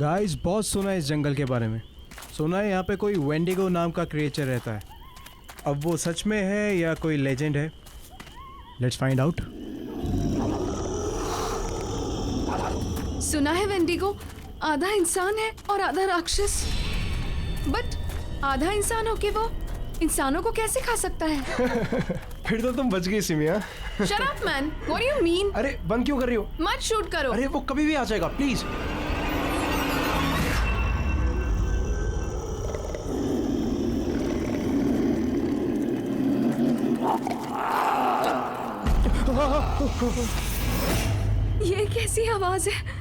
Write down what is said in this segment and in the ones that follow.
Guys बहुत सुना है इस जंगल के बारे में। सुना है यहाँ पे कोई वेंडिगो नाम का क्रिएचर रहता है। अब वो सच में है या कोई लेजेंड है? Let's find out. सुना है वेंडिगो आधा इंसान है और आधा राक्षस। बट आधा इंसान होके वो इंसानों को कैसे खा सकता है? फिर तो तुम बच गई सिमिया। Shut up man, what do you mean? अरे बंद क्यों कर रही हो? मत शूट करो। अरे वो कभी भी आ जाएगा, प्लीज। ये कैसी आवाज है?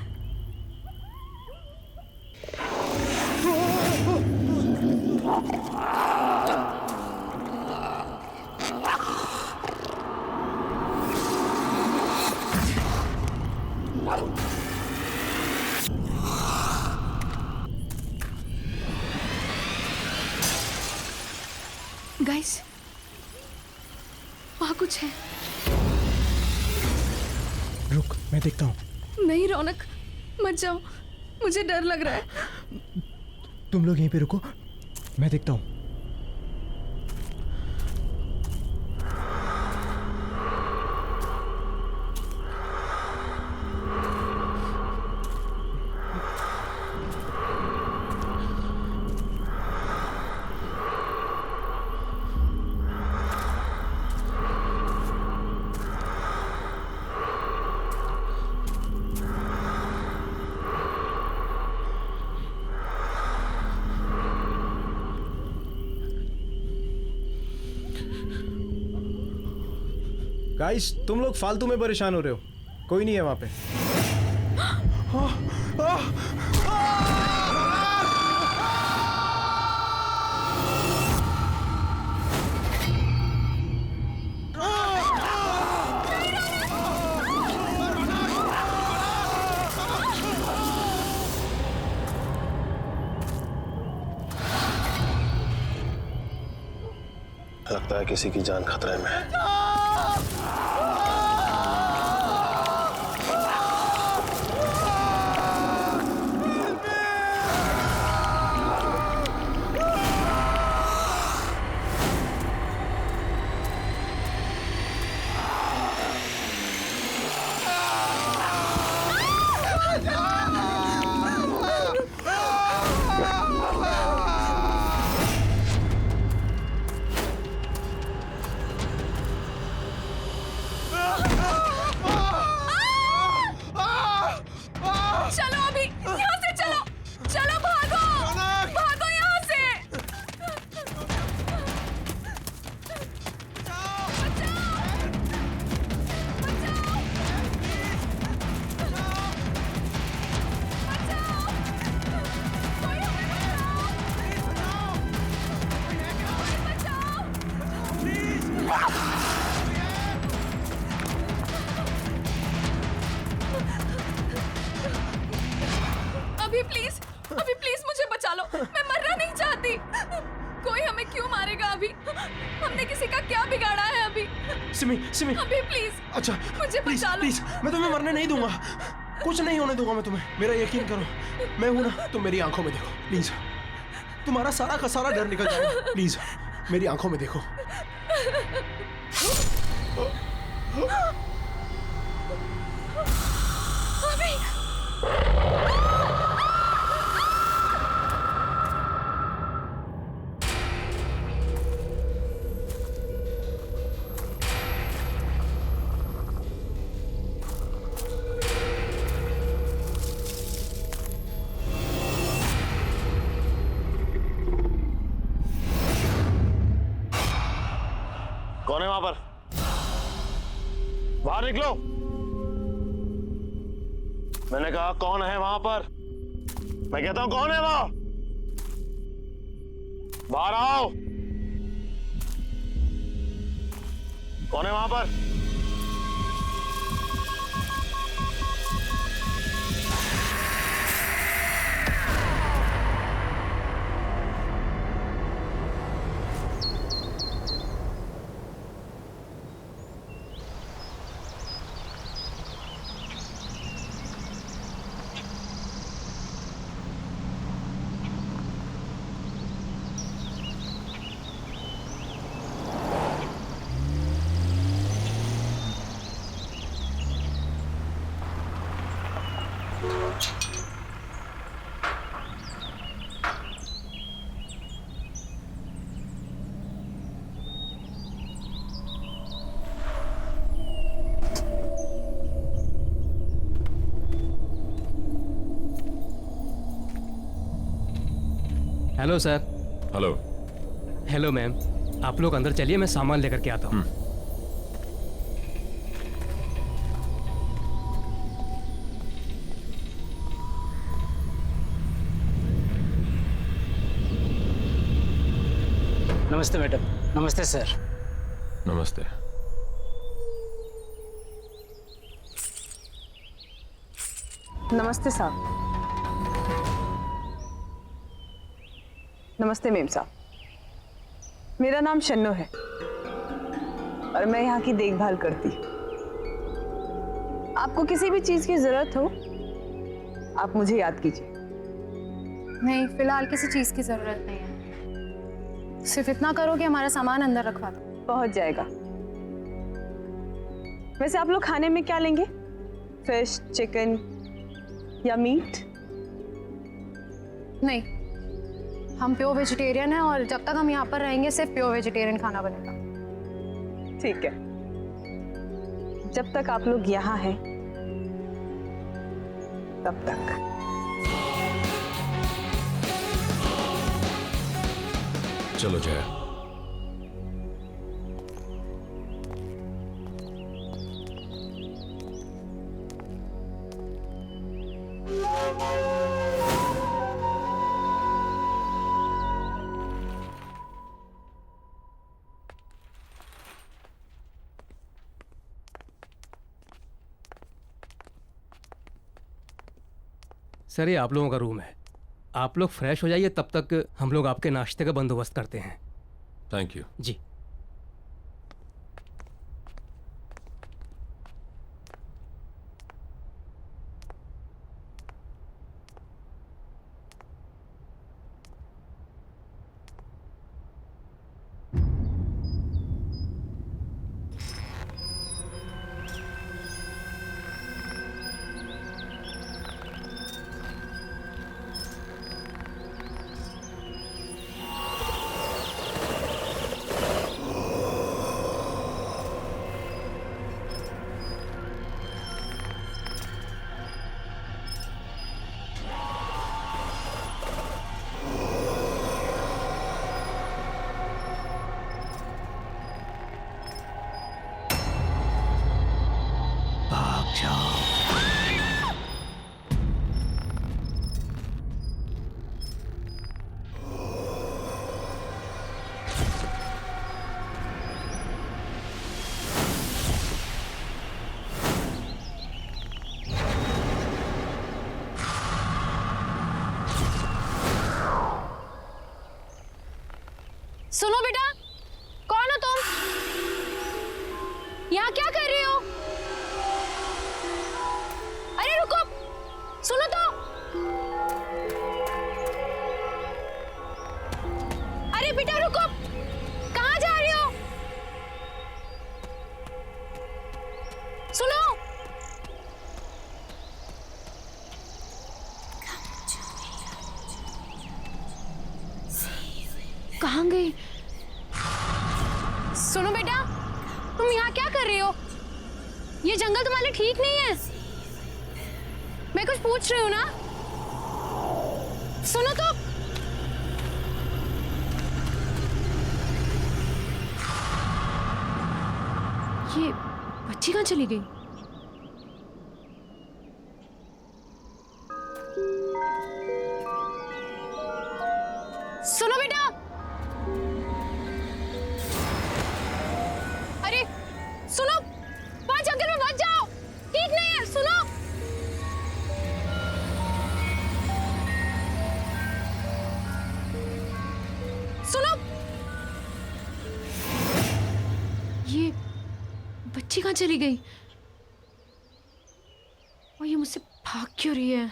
गाइस, वहाँ कुछ है। रुक, मैं देखता हूँ। नहीं रौनक, मत जाओ, मुझे डर लग रहा है। तुम लोग यहीं पे रुको, मैं देखता हूँ। गाइस, तुम लोग फालतू में परेशान हो रहे हो। कोई नहीं है वहां पे। लगता है किसी की जान खतरे में है। चलो अभी यहाँ से चलो, चलो भागो, भागो यहाँ से। अभी प्लीज मुझे बचा लो, मैं मरना नहीं चाहती। कोई हमें क्यों मारेगा अभी? हमने किसी का क्या बिगाड़ा है अभी? सिमी, सिमी। अभी प्लीज। अच्छा, मुझे बचा लो। प्लीज, मैं तुम्हें मरने नहीं दूंगा। कुछ नहीं होने दूंगा मैं तुम्हें। मेरा यकीन करो, मैं हूं ना। तुम मेरी आंखों में देखो, प्लीज। तुम्हारा सारा का सारा डर निकल जाएगा। प्लीज, मेरी आंखों में देखो। अभी कौन है वहां पर? बाहर निकलो। मैंने कहा कौन है वहां पर? मैं कहता हूं कौन है वहां? बाहर आओ। कौन है वहां पर? Hello sir. Hello. Hello ma'am, आप लोग अंदर चलिए, मैं सामान लेकर के आता हूँ। नमस्ते मैडम। नमस्ते सर। नमस्ते। नमस्ते साहब। नमस्ते मेम साहब, मेरा नाम शन्नो है और मैं यहाँ की देखभाल करती हूँ। आपको किसी भी चीज की जरूरत हो आप मुझे याद कीजिए। नहीं, फिलहाल किसी चीज की जरूरत नहीं है। सिर्फ इतना करो कि हमारा सामान अंदर रखवा दो। पहुंच जाएगा। वैसे आप लोग खाने में क्या लेंगे? फिश, चिकन या मीट? नहीं, हम प्योर वेजिटेरियन हैं और जब तक हम यहाँ पर रहेंगे सिर्फ प्योर वेजिटेरियन खाना बनेगा। ठीक है, जब तक आप लोग यहाँ हैं तब तक। चलो जया। सर, ये आप लोगों का रूम है। आप लोग फ्रेश हो जाइए, तब तक हम लोग आपके नाश्ते का बंदोबस्त करते हैं। Thank you. जी। सुनो बेटा, कौन हो तुम? यहाँ क्या कर रही हो? अरे रुको, सुनो तो। अरे बेटा रुको, कहाँ जा रही हो? सुनो। कहाँ गई? सुनो बेटा, तुम यहाँ क्या कर रही हो? ये जंगल तुम्हारे लिए ठीक नहीं है। मैं कुछ पूछ रही हूँ ना। सुनो तो। ये बच्ची कहाँ चली गई? सुनो बेटा। अरे सुनो, वहां जंगल में मत जाओ, ठीक नहीं है। सुनो। सुनो। ये बच्ची कहाँ चली गई? और ये मुझसे भाग क्यों रही है?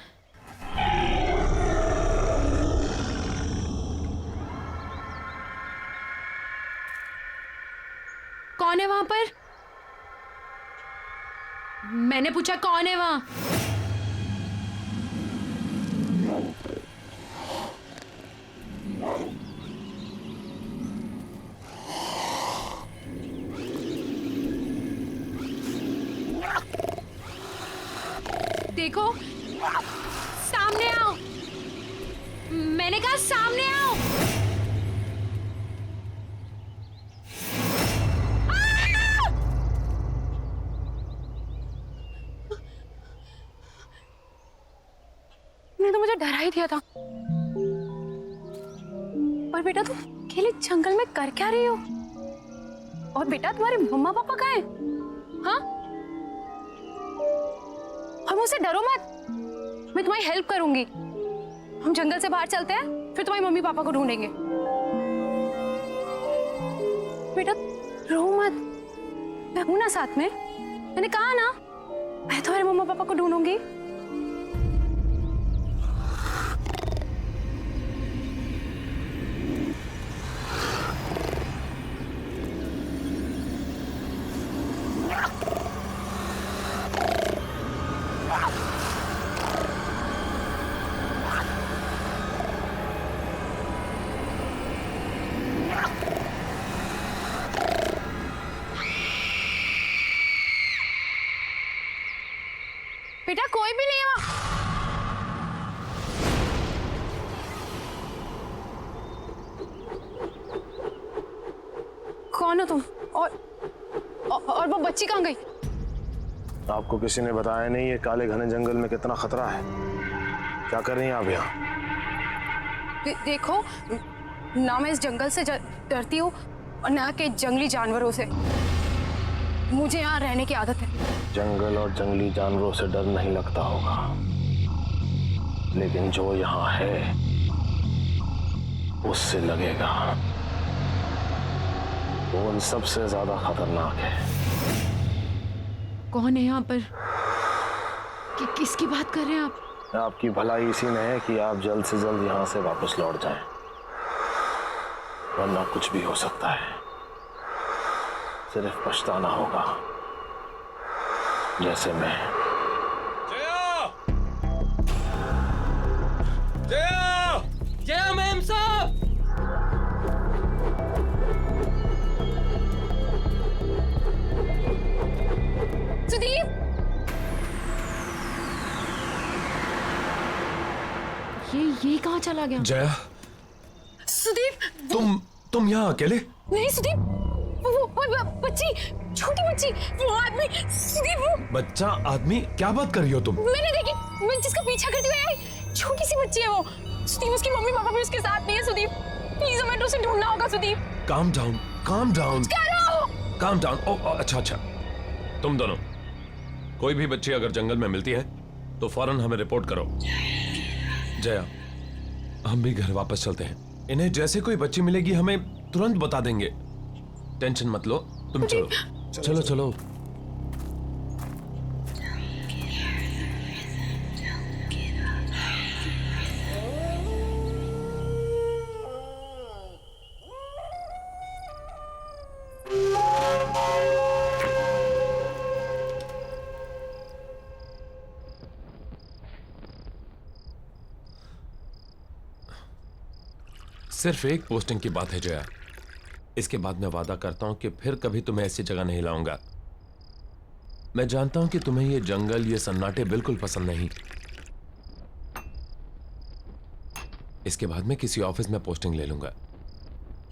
कौन है वहां पर? मैंने पूछा कौन है वहां? देखो, सामने आओ। मैंने कहा सामने आओ। ही दिया था। और बेटा तुम अकेले जंगल में कर क्या रही हो? और बेटा तुम्हारे मम्मा पापा कहाँ हैं? हाँ? और मुझसे डरो मत, मैं तुम्हारी हेल्प करूंगी। हम जंगल से बाहर चलते हैं, फिर तुम्हारी मम्मी पापा को ढूंढेंगे। बेटा रो मत, मैं हूं ना साथ में। मैंने कहा ना, मैं तुम्हारे मम्मा पापा को ढूंढूंगी। बेटा कोई भी नहीं है वहां। कौन हो तुम? और वो बच्ची कहाँ गई? आपको किसी ने बताया नहीं ये काले घने जंगल में कितना खतरा है? क्या कर रही हैं आप यहाँ? देखो ना, मैं इस जंगल से डरती हूँ और ना के जंगली जानवरों से। मुझे यहाँ रहने की आदत है। जंगल और जंगली जानवरों से डर नहीं लगता होगा, लेकिन जो यहाँ है उससे लगेगा। वो उन सबसे ज्यादा खतरनाक है। कौन है यहाँ पर? किसकी बात कर रहे हैं आप? आपकी भलाई इसी में है कि आप जल्द से जल्द यहाँ से वापस लौट जाएं, वरना कुछ भी हो सकता है। सिर्फ पछताना होगा, जैसे मैं। जया मैम साहब! सुदीप! ये कहाँ चला गया? जया, सुदीप! तुम यहाँ अकेले? नहीं सुदीप, वो बच्ची, छोटी बच्ची, वो आदमी, सुदीप वो। बच्चा आदमी? क्या बात कर रही हो तुम? मैंने देखी, मैं जिसका पीछा करती हुई आई, छोटी सी बच्ची है वो। सुदीप उसकी मम्मी पापा भी उसके साथ नहीं है। सुदीप प्लीज हमें उसे ढूंढना होगा। Sudeep calm down, calm down, calm down. ओ अच्छा अच्छा, तुम दोनों कोई भी बच्ची अगर जंगल में मिलती है तो फौरन हमें रिपोर्ट करो। जया, हम भी घर वापस चलते हैं। इन्हें जैसे कोई बच्ची मिलेगी हमें तुरंत बता देंगे। टेंशन मत लो, तुम चलो चलो चलो। सिर्फ एक पोस्टिंग की बात है जया, इसके बाद मैं वादा करता हूं कि फिर कभी तुम्हें ऐसी जगह नहीं लाऊंगा। मैं जानता हूं कि तुम्हें ये जंगल, ये सन्नाटे बिल्कुल पसंद नहीं। इसके बाद मैं किसी ऑफिस में पोस्टिंग ले लूंगा।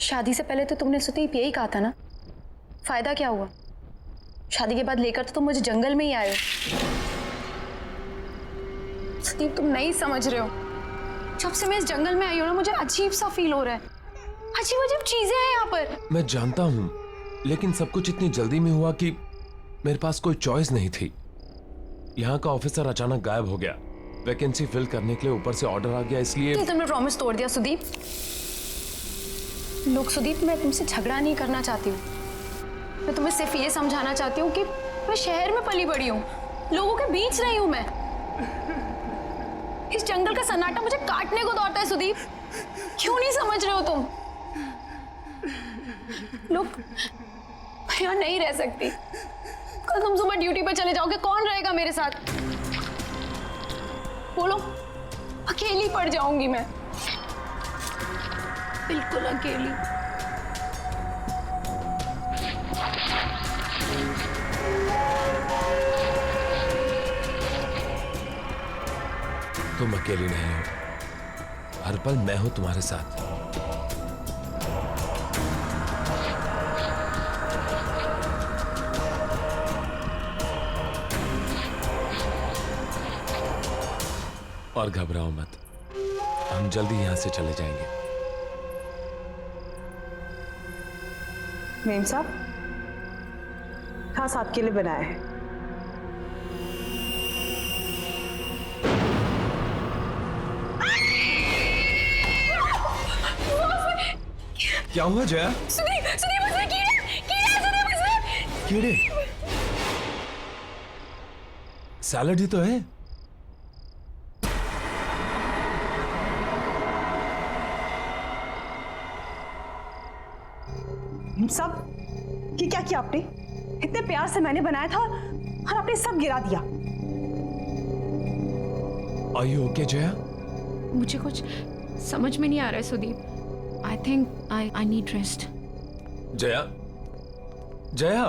शादी से पहले तो तुमने सुदीप यही कहा था ना, फायदा क्या हुआ? शादी के बाद लेकर तो तुम मुझे जंगल में ही आए हो। सुदीप तुम नहीं समझ रहे हो, जब से मैं इस जंगल में आई हूं ना, मुझे अजीब सा फील हो रहा है। अजीब अजीब चीजें हैं यहाँ पर। मैं जानता हूं, लेकिन सब कुछ इतनी जल्दी में हुआ कि मेरे पास कोई चॉइस नहीं थी। यहाँ का ऑफिसर अचानक गायब हो गया, वैकेंसी फिल करने के लिए ऊपर से ऑर्डर आ गया, इसलिए तुमने प्रॉमिस तोड़ दिया सुदीप। लोग सुदीप, मैं तुमसे झगड़ा नहीं करना चाहती हूँ, मैं तुम्हें सिर्फ ये समझाना चाहती हूँ कि मैं शहर में पली बड़ी हूँ, लोगों के बीच रही हूँ मैं। इस जंगल का सन्नाटा मुझे काटने को दौड़ता है सुदीप, क्यों नहीं समझ रहे हो तुम? लोग, मैं यहाँ नहीं रह सकती। कल तुम सुबह ड्यूटी पे चले जाओगे, कौन रहेगा मेरे साथ? बोलो, अकेली पड़ जाऊंगी मैं, बिल्कुल अकेली। तुम अकेली नहीं हो, हर पल मैं हूं तुम्हारे साथ। और घबराओ मत, हम जल्दी यहां से चले जाएंगे। मेम साहब, खास आपके लिए बनाया है। क्या हुआ जया? सुदीप, सुदीप मुझे कीड़ा सुदीप मुझे। कीड़े? सैलड ही तो है। मेम साहब, ये क्या किया आपने? इतने प्यार से मैंने बनाया था और आपने सब गिरा दिया। Are you okay, Jaya? मुझे कुछ समझ में नहीं आ रहा है Sudeep. I think I need rest. Jaya, Jaya,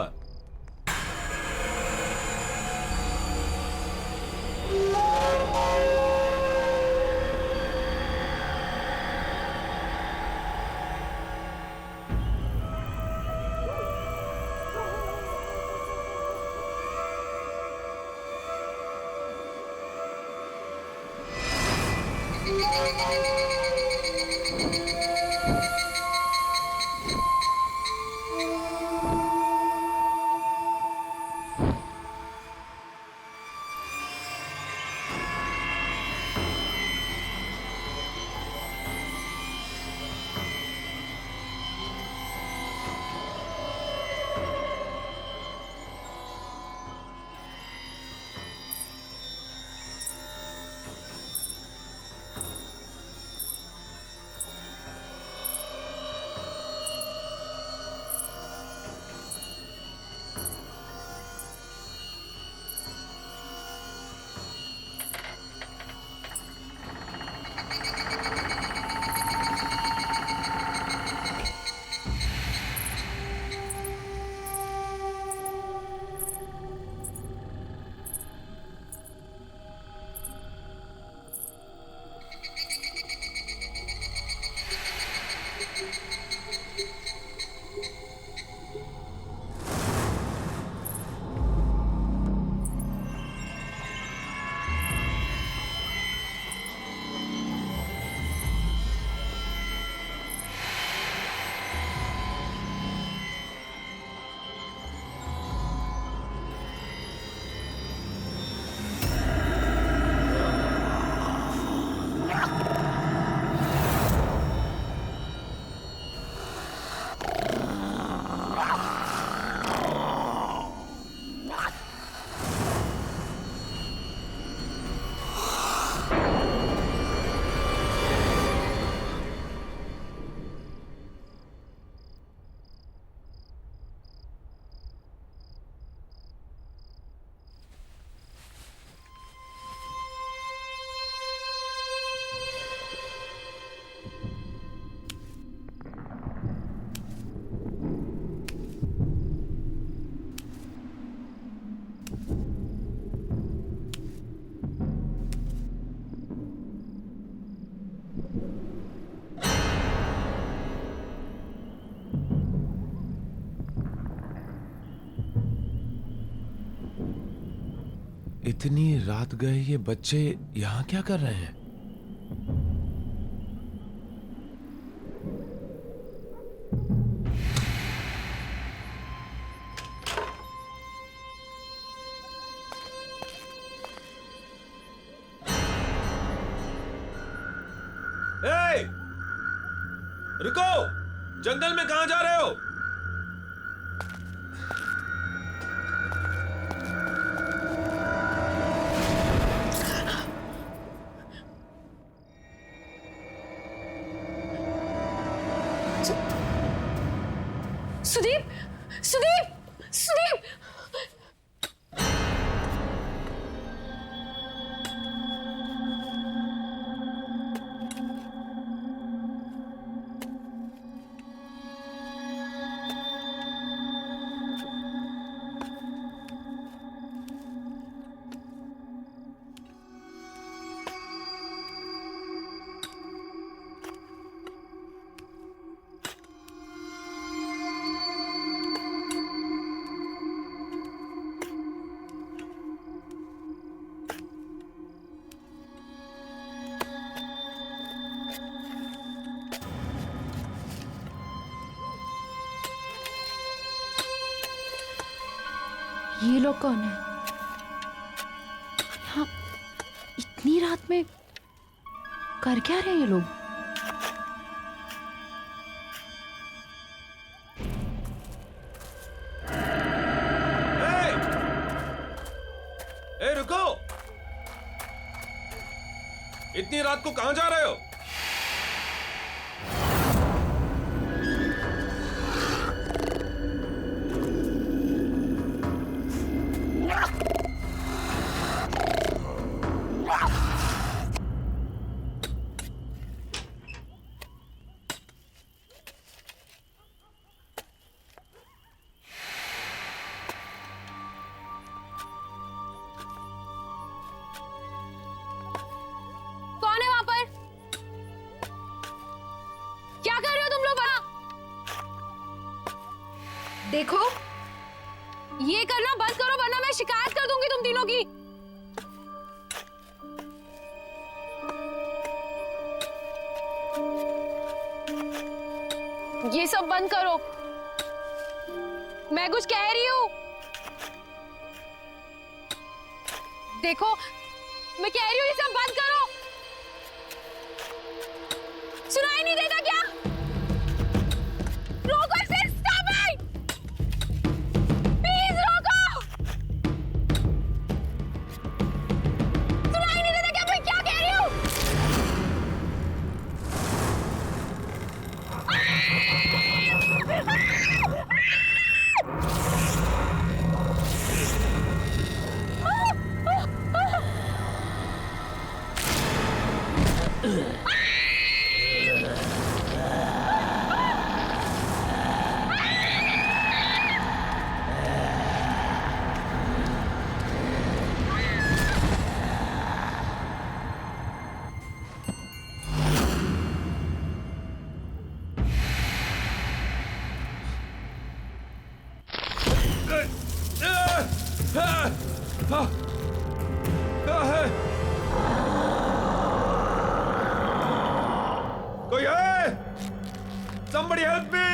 इतनी रात गए ये बच्चे यहां क्या कर रहे हैं? ए! रुको! जंगल में कहां जा रहे हो? सुदीप, सुदीप, सुदीप। ये लोग कौन है? हाँ, इतनी रात में कर क्या रहे हैं ये लोग? ए रुको, इतनी रात को कहां जा रहे हो? कौन है वहां पर? क्या कर रहे हो तुम लोग वहां? देखो, ये करना बंद करो वरना मैं शिकायत कर दूंगी तुम तीनों की। ये सब बंद करो, मैं कुछ कह रही हूं। देखो, मैं कह रही हूं ये सब बंद करो। सुनाई नहीं देता क्या? रोको इसे, स्टॉप इट! प्लीज रोको! सुनाई नहीं देता क्या मैं क्या कह रही हूं? कोई है? Somebody help me!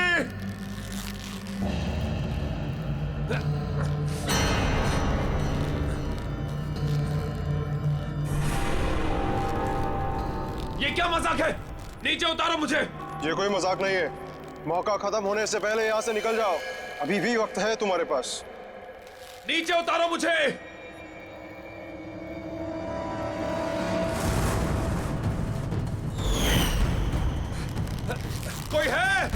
ये क्या मजाक है? नीचे उतारो मुझे। ये कोई मजाक नहीं है। मौका खत्म होने से पहले यहाँ से निकल जाओ। अभी भी वक्त है तुम्हारे पास। नीचे उतारो मुझे। कोई है?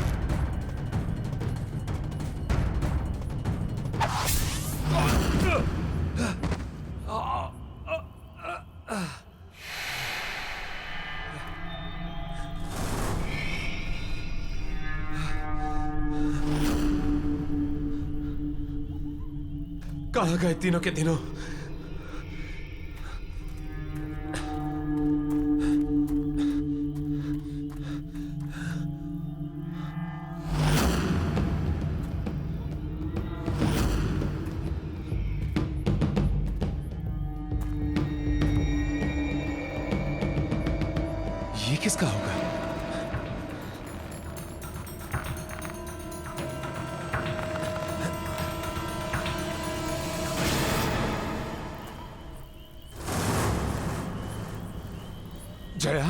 कहां गए तीनों के तीनों? ये किसका होगा? जया?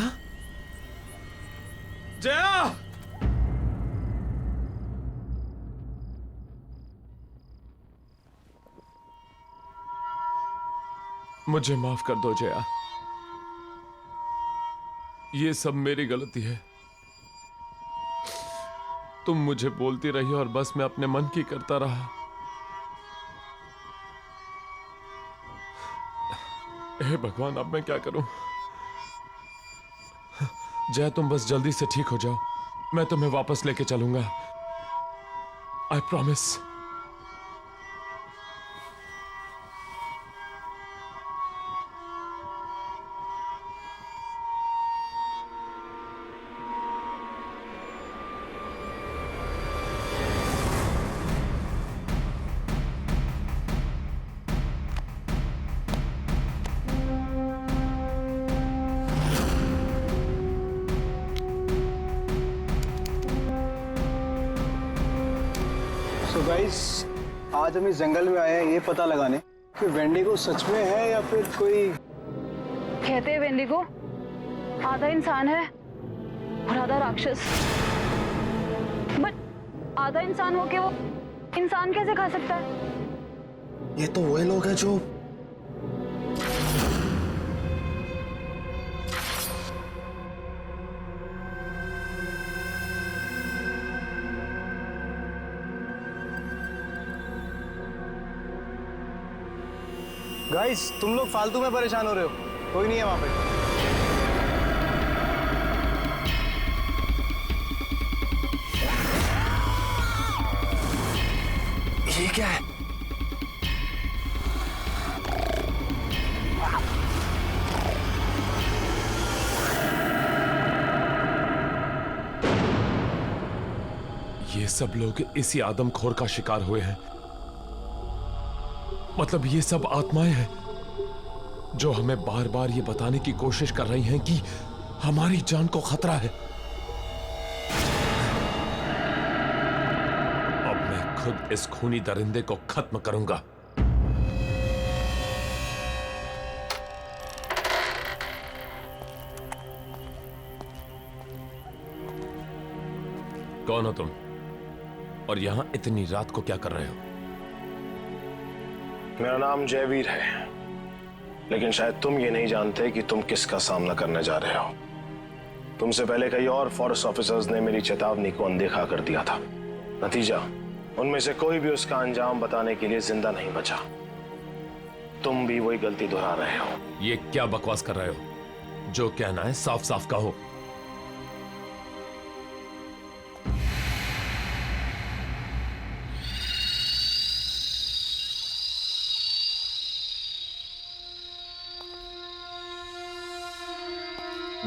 जया! मुझे माफ कर दो जया। ये सब मेरी गलती है। तुम मुझे बोलती रही और बस मैं अपने मन की करता रहा। हे भगवान, अब मैं क्या करूं? जया, तुम बस जल्दी से ठीक हो जाओ। मैं तुम्हें वापस लेके चलूंगा। I promise. तो गाइस, आज हम इस जंगल में आए हैं ये पता लगाने कि वेंडिगो सच में है या फिर कोई। कहते हैं वेंडिगो आधा इंसान है और आधा राक्षस, बट आधा इंसान होके वो इंसान कैसे खा सकता है? ये तो वही लोग हैं जो गाइस तुम लोग फालतू में परेशान हो रहे हो, कोई नहीं है वहां पे। ये क्या है? ये सब लोग इसी आदमखोर का शिकार हुए हैं। मतलब ये सब आत्माएं हैं जो हमें बार बार ये बताने की कोशिश कर रही हैं कि हमारी जान को खतरा है। अब मैं खुद इस खूनी दरिंदे को खत्म करूंगा। कौन हो तुम और यहां इतनी रात को क्या कर रहे हो? मेरा नाम जयवीर है, लेकिन शायद तुम ये नहीं जानते कि तुम किसका सामना करने जा रहे हो। तुमसे पहले कई और फॉरेस्ट ऑफिसर्स ने मेरी चेतावनी को अनदेखा कर दिया था। नतीजा, उनमें से कोई भी उसका अंजाम बताने के लिए जिंदा नहीं बचा। तुम भी वही गलती दोहरा रहे हो। ये क्या बकवास कर रहे हो? जो कहना है साफ साफ कहो।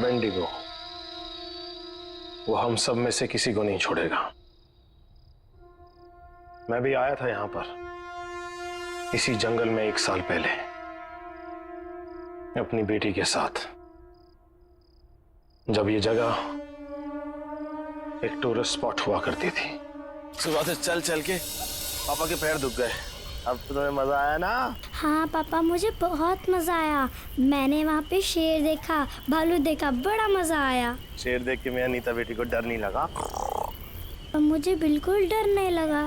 वेंडिगो, वो हम सब में से किसी को नहीं छोड़ेगा। मैं भी आया था यहां पर इसी जंगल में 1 साल पहले अपनी बेटी के साथ, जब ये जगह एक टूरिस्ट स्पॉट हुआ करती थी। सुबह से चल चल के पापा के पैर दुख गए। अब तो तुम्हें मजा आया ना? हाँ पापा, मुझे बहुत मजा आया। मैंने वहाँ पे शेर देखा, भालू देखा, बड़ा मजा आया। शेर देख के मेरी नीता बेटी को डर नहीं लगा? मुझे बिल्कुल डर नहीं लगा।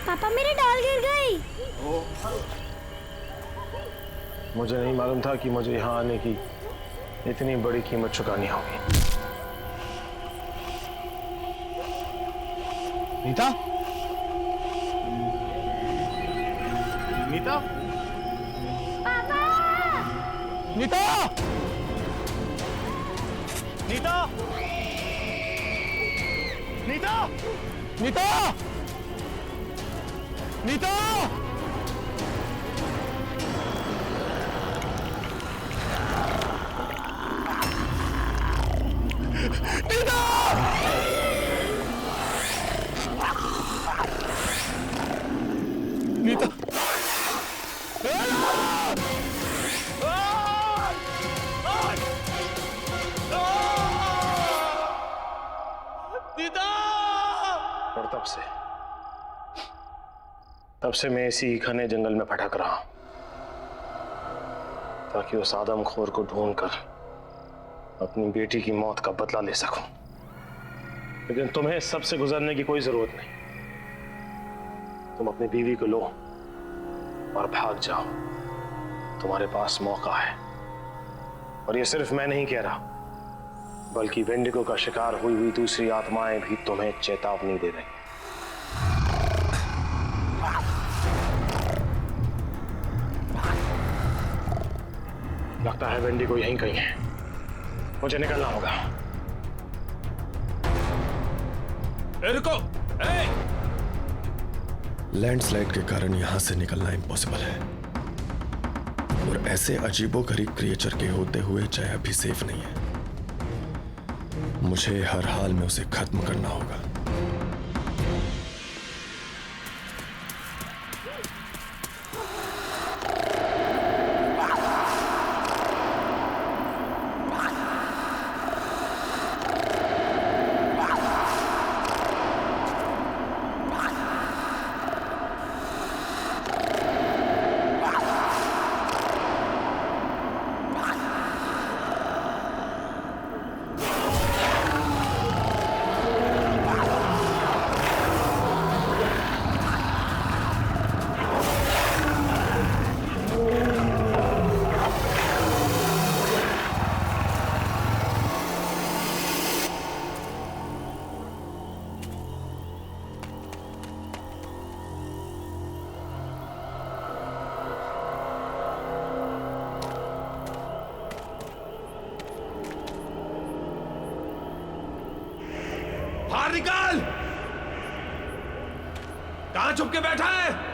पापा मेरी डाल गिर गई। मुझे नहीं मालूम था कि मुझे यहाँ आने की इतनी बड़ी कीमत चुकानी होगी। नीता? नीता? पापा! नीता! नीता! नीता! नीता! नीता! नीता! और तब से मैं इसी घने जंगल में भटक रहा हूं, ताकि उस आदमखोर को ढूंढकर अपनी बेटी की मौत का बदला ले सकूं। लेकिन तुम्हें इस सब से गुजरने की कोई जरूरत नहीं। तुम अपनी बीवी को लो और भाग जाओ। तुम्हारे पास मौका है। और ये सिर्फ मैं नहीं कह रहा, बल्कि वेंडिगो का शिकार हुई हुई दूसरी आत्माएं भी तुम्हें चेतावनी दे रही। लगता है वेंडिगो यहीं कहीं है। मुझे निकलना होगा। रुको! लैंडस्लाइड के कारण यहां से निकलना इम्पॉसिबल है, और ऐसे अजीबोगरीब क्रिएचर के होते हुए जया भी सेफ नहीं है। मुझे हर हाल में उसे खत्म करना होगा। बाहर निकाल! कहां छुप के बैठा है?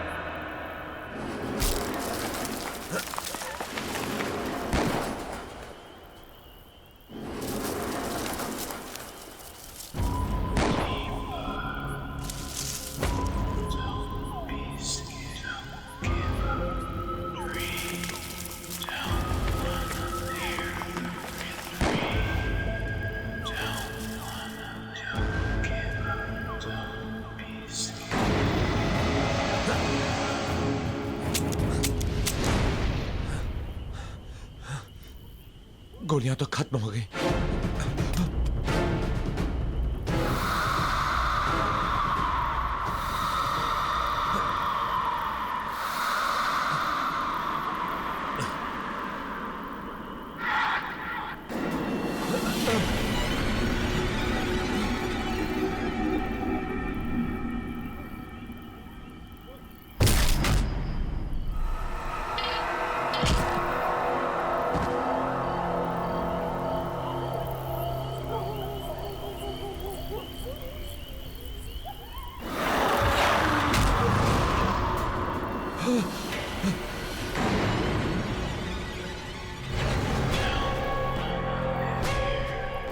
गोलियां तो खत्म हो गई।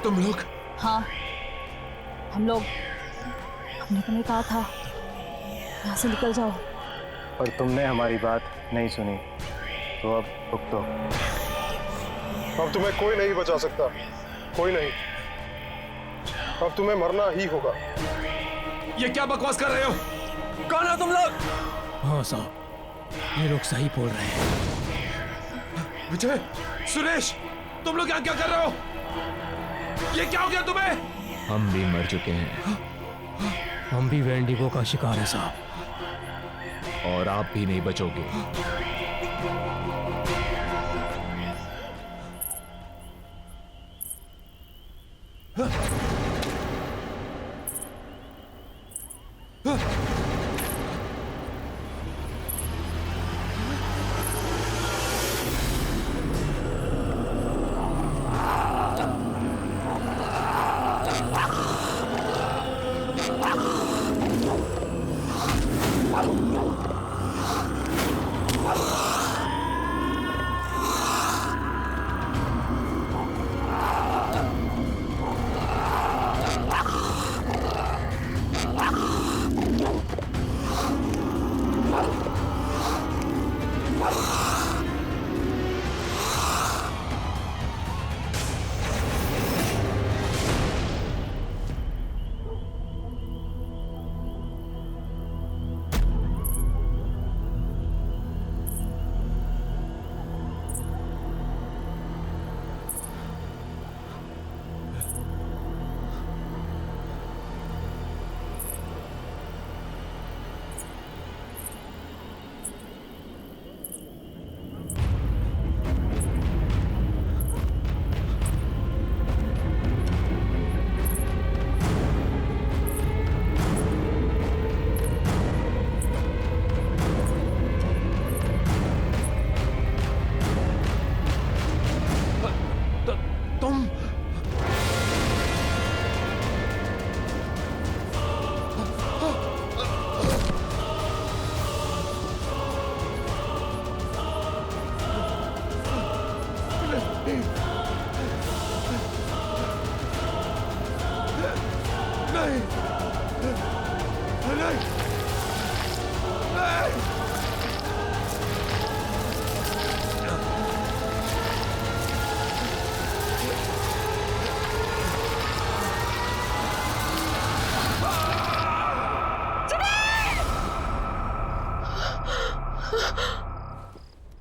तुम लोग? हाँ, हम लोग। हमने तुम्हें कहा था यहाँ से निकल जाओ, पर तुमने हमारी बात नहीं सुनी, तो अब भुगतो। अब तुम्हें कोई नहीं बचा सकता, कोई नहीं। अब तुम्हें मरना ही होगा। ये क्या बकवास कर रहे हो? कौन हो तुम लोग? हाँ साहब, ये लोग सही बोल रहे हैं। विजय, सुरेश, तुम लोग यहाँ क्या कर रहे हो? ये क्या हो गया तुम्हें? हम भी मर चुके हैं। हम भी वेंडिगो का शिकार है साहब। और आप भी नहीं बचोगे।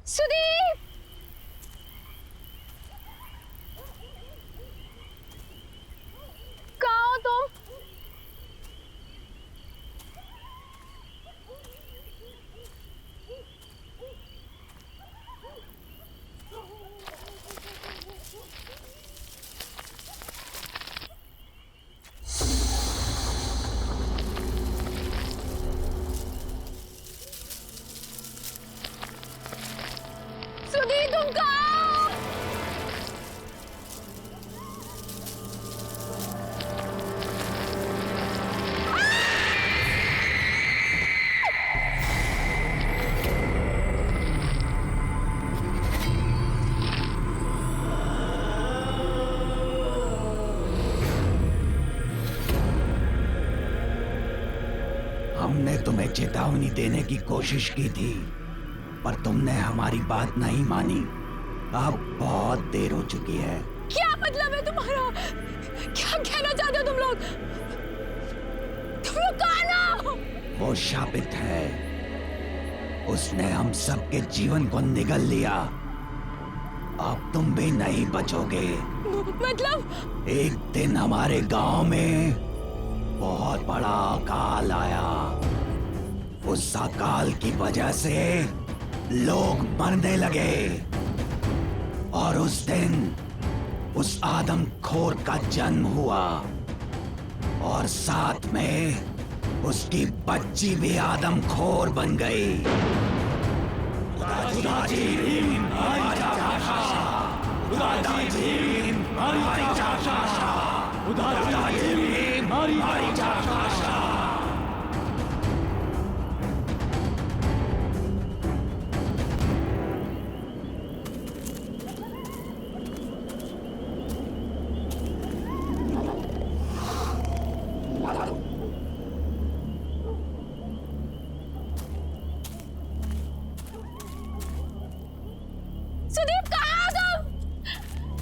सुदीप! कहाँ हो तुम? हमने तुम्हें चेतावनी देने की कोशिश की थी, पर तुमने हमारी बात नहीं मानी। अब बहुत देर हो चुकी है। क्या मतलब है तुम्हारा? क्या कहना चाहते हो तुम लोग? कौन हो? वो शापित है, उसने हम सबके जीवन को निगल लिया। अब तुम भी नहीं बचोगे। मतलब? एक दिन हमारे गांव में बहुत बड़ा अकाल आया। उस अकाल की वजह से लोग मरने लगे और उस दिन उस आदमखोर का जन्म हुआ और साथ में उसकी बच्ची भी आदमखोर बन गई। सुदीप कहाँ हो तुम?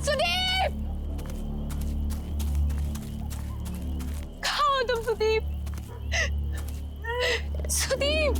सुदीप! कहाँ हो तुम सुदीप? सुदीप!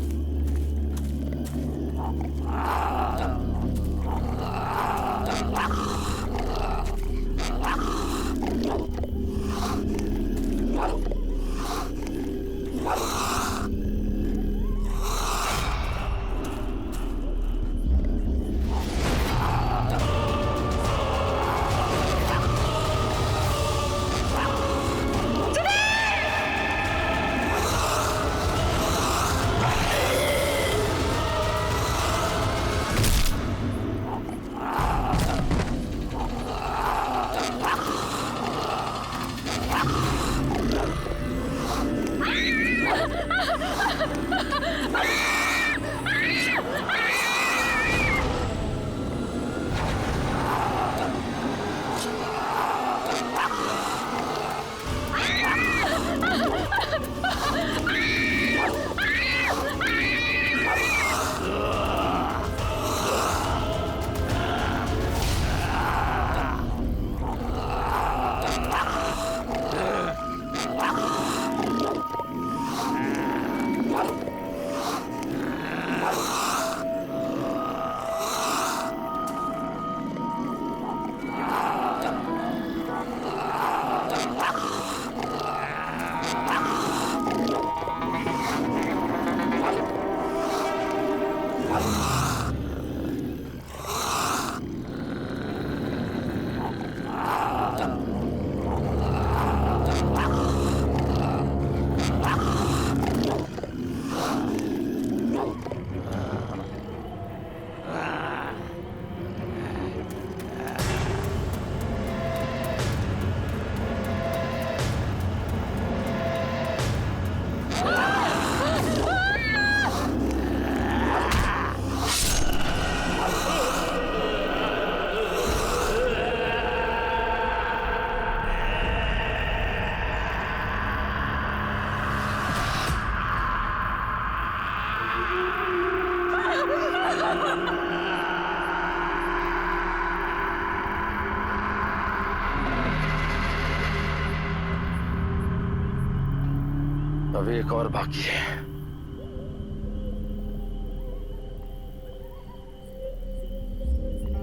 अभी एक और बाकी है।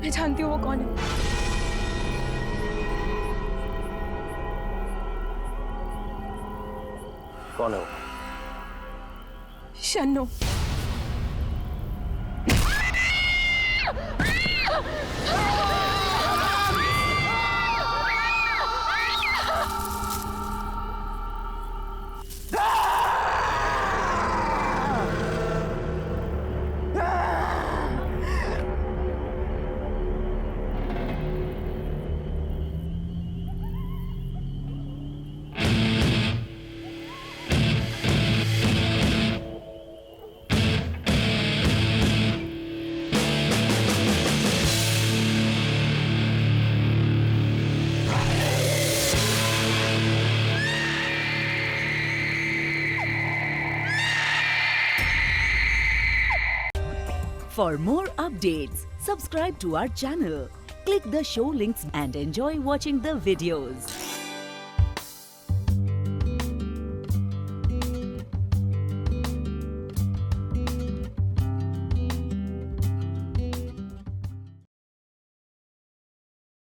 मैं जानती हूँ वो कौन है। कौन है वो? शन्नो। For more updates, subscribe to our channel, click the show links and enjoy watching the videos.